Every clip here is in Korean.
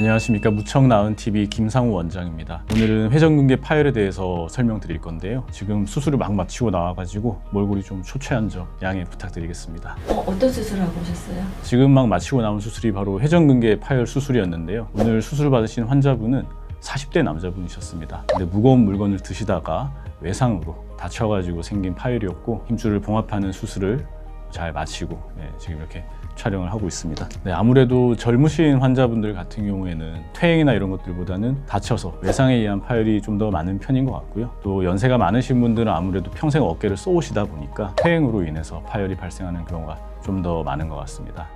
안녕하십니까. 무척나은TV 김상우 원장입니다. 오늘은 회전근개 파열에 대해서 설명드릴 건데요. 지금 수술을 막 마치고 나와가지고 몰골이 좀 초췌한 점 양해 부탁드리겠습니다. 어떤 수술하고 오셨어요? 지금 막 마치고 나온 수술이 바로 회전근개 파열 수술이었는데요. 오늘 수술 받으신 환자분은 40대 남자분이셨습니다. 근데 무거운 물건을 드시다가 외상으로 다쳐가지고 생긴 파열이었고, 힘줄을 봉합하는 수술을 잘 마치고 지금 이렇게 촬영을 하고 있습니다. 아무래도 젊으신 환자분들 같은 경우에는 퇴행이나 이런 것들보다는 다쳐서 외상에 의한 파열이 좀 더 많은 편인 것 같고요. 또 연세가 많으신 분들은 아무래도 평생 어깨를 쏘시다 보니까 퇴행으로 인해서 파열이 발생하는 경우가 좀 더 많은 것 같습니다.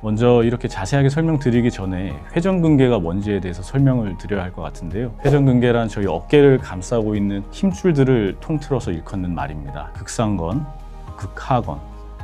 먼저 이렇게 자세하게 설명드리기 전에 회전근개가 뭔지에 대해서 설명을 드려야 할 것 같은데요. 회전근개란 저희 어깨를 감싸고 있는 힘줄들을 통틀어서 일컫는 말입니다. 극상건, 극하건,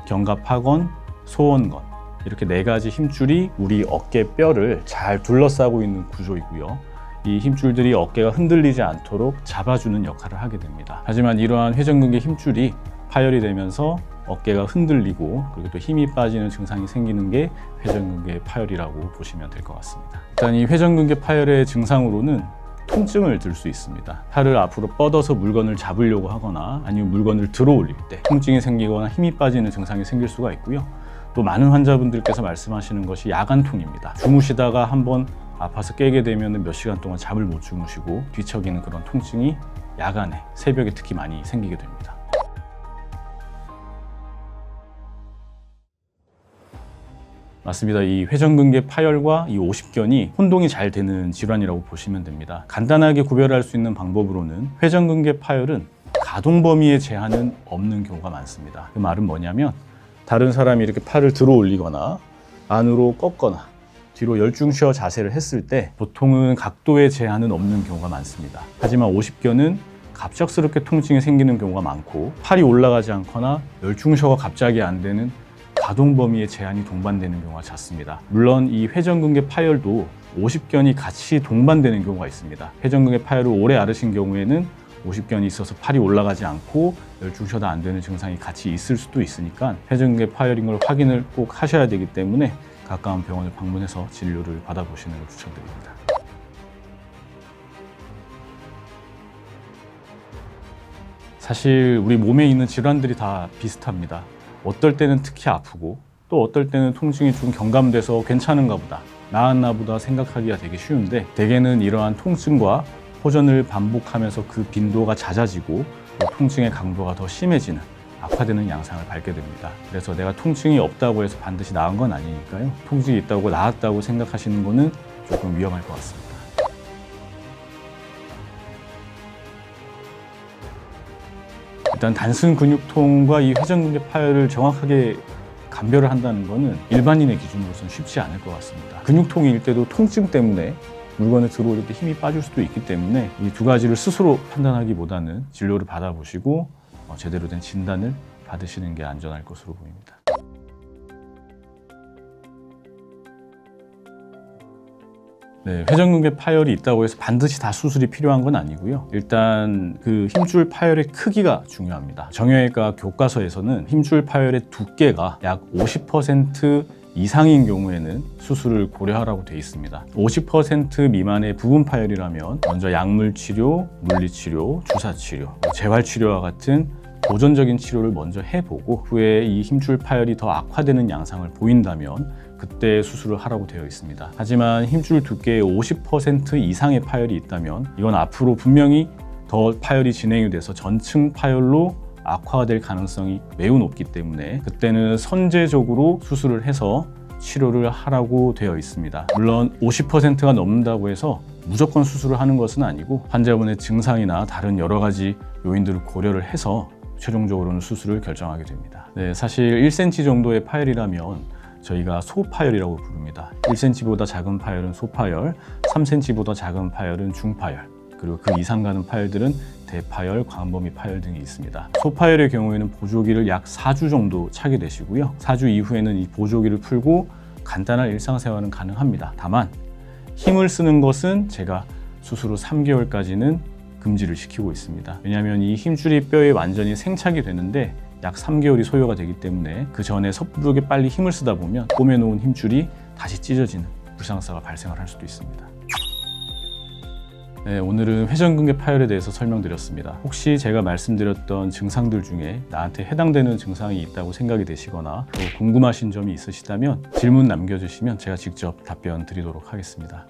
견갑하건, 소원건, 이렇게 네 가지 힘줄이 우리 어깨 뼈를 잘 둘러싸고 있는 구조이고요. 이 힘줄들이 어깨가 흔들리지 않도록 잡아주는 역할을 하게 됩니다. 하지만 이러한 회전근개 힘줄이 파열이 되면서 어깨가 흔들리고, 그리고 또 힘이 빠지는 증상이 생기는 게 회전근개 파열이라고 보시면 될 것 같습니다. 일단 이 회전근개 파열의 증상으로는 통증을 들 수 있습니다. 팔을 앞으로 뻗어서 물건을 잡으려고 하거나 아니면 물건을 들어 올릴 때 통증이 생기거나 힘이 빠지는 증상이 생길 수가 있고요. 또 많은 환자분들께서 말씀하시는 것이 야간통입니다. 주무시다가 한번 아파서 깨게 되면 몇 시간 동안 잠을 못 주무시고 뒤척이는 그런 통증이 야간에, 새벽에 특히 많이 생기게 됩니다. 맞습니다. 이 회전근개 파열과 이 오십견이 혼동이 잘 되는 질환이라고 보시면 됩니다. 간단하게 구별할 수 있는 방법으로는 회전근개 파열은 가동 범위의 제한은 없는 경우가 많습니다. 그 말은 뭐냐면, 다른 사람이 이렇게 팔을 들어 올리거나 안으로 꺾거나 뒤로 열중쉬어 자세를 했을 때 보통은 각도의 제한은 없는 경우가 많습니다. 하지만 오십견은 갑작스럽게 통증이 생기는 경우가 많고, 팔이 올라가지 않거나 열중셔가 갑자기 안 되는 가동 범위의 제한이 동반되는 경우가 잦습니다. 물론 이 회전근개 파열도 오십견이 같이 동반되는 경우가 있습니다. 회전근개 파열을 오래 앓으신 경우에는 오십견이 있어서 팔이 올라가지 않고 열중셔도 안 되는 증상이 같이 있을 수도 있으니까 회전근개 파열인 걸 확인을 꼭 하셔야 되기 때문에 가까운 병원을 방문해서 진료를 받아보시는 걸 추천드립니다. 사실 우리 몸에 있는 질환들이 다 비슷합니다. 어떨 때는 특히 아프고, 또 어떨 때는 통증이 좀 경감돼서 괜찮은가 보다, 나았나 보다 생각하기가 되게 쉬운데, 대개는 이러한 통증과 호전을 반복하면서 그 빈도가 잦아지고 또 통증의 강도가 더 심해지는, 악화되는 양상을 밟게 됩니다. 그래서 내가 통증이 없다고 해서 반드시 나은 건 아니니까요. 통증이 있다고 나았다고 생각하시는 거는 조금 위험할 것 같습니다. 일단 단순 근육통과 이 회전근개 파열을 정확하게 감별을 한다는 것은 일반인의 기준으로서는 쉽지 않을 것 같습니다. 근육통일 때도 통증 때문에 물건을 들어 올릴 때 힘이 빠질 수도 있기 때문에 이 두 가지를 스스로 판단하기보다는 진료를 받아보시고 제대로 된 진단을 받으시는 게 안전할 것으로 보입니다. 회전근개 파열이 있다고 해서 반드시 다 수술이 필요한 건 아니고요. 일단 그 힘줄 파열의 크기가 중요합니다. 정형외과 교과서에서는 힘줄 파열의 두께가 약 50% 이상인 경우에는 수술을 고려하라고 되어 있습니다. 50% 미만의 부분 파열이라면 먼저 약물 치료, 물리 치료, 주사 치료, 재활 치료와 같은 보존적인 치료를 먼저 해보고, 후에 이 힘줄 파열이 더 악화되는 양상을 보인다면 그때 수술을 하라고 되어 있습니다. 하지만 힘줄 두께의 50% 이상의 파열이 있다면 이건 앞으로 분명히 더 파열이 진행이 돼서 전층 파열로 악화가 될 가능성이 매우 높기 때문에 그때는 선제적으로 수술을 해서 치료를 하라고 되어 있습니다. 물론 50%가 넘는다고 해서 무조건 수술을 하는 것은 아니고, 환자분의 증상이나 다른 여러 가지 요인들을 고려를 해서 최종적으로는 수술을 결정하게 됩니다. 사실 1cm 정도의 파열이라면 저희가 소파열이라고 부릅니다. 1cm보다 작은 파열은 소파열, 3cm보다 작은 파열은 중파열, 그리고 그 이상 가는 파열들은 대파열, 광범위 파열 등이 있습니다. 소파열의 경우에는 보조기를 약 4주 정도 차게 되시고요. 4주 이후에는 이 보조기를 풀고 간단한 일상생활은 가능합니다. 다만 힘을 쓰는 것은 제가 수술 후 3개월까지는 금지를 시키고 있습니다. 왜냐하면 이 힘줄이 뼈에 완전히 생착이 되는데 약 3개월이 소요가 되기 때문에 그 전에 섣부르게 빨리 힘을 쓰다 보면 꼬매놓은 힘줄이 다시 찢어지는 불상사가 발생을 할 수도 있습니다. 네, 오늘은 회전근개 파열에 대해서 설명드렸습니다. 혹시 제가 말씀드렸던 증상들 중에 나한테 해당되는 증상이 있다고 생각이 되시거나 또 궁금하신 점이 있으시다면 질문 남겨주시면 제가 직접 답변 드리도록 하겠습니다.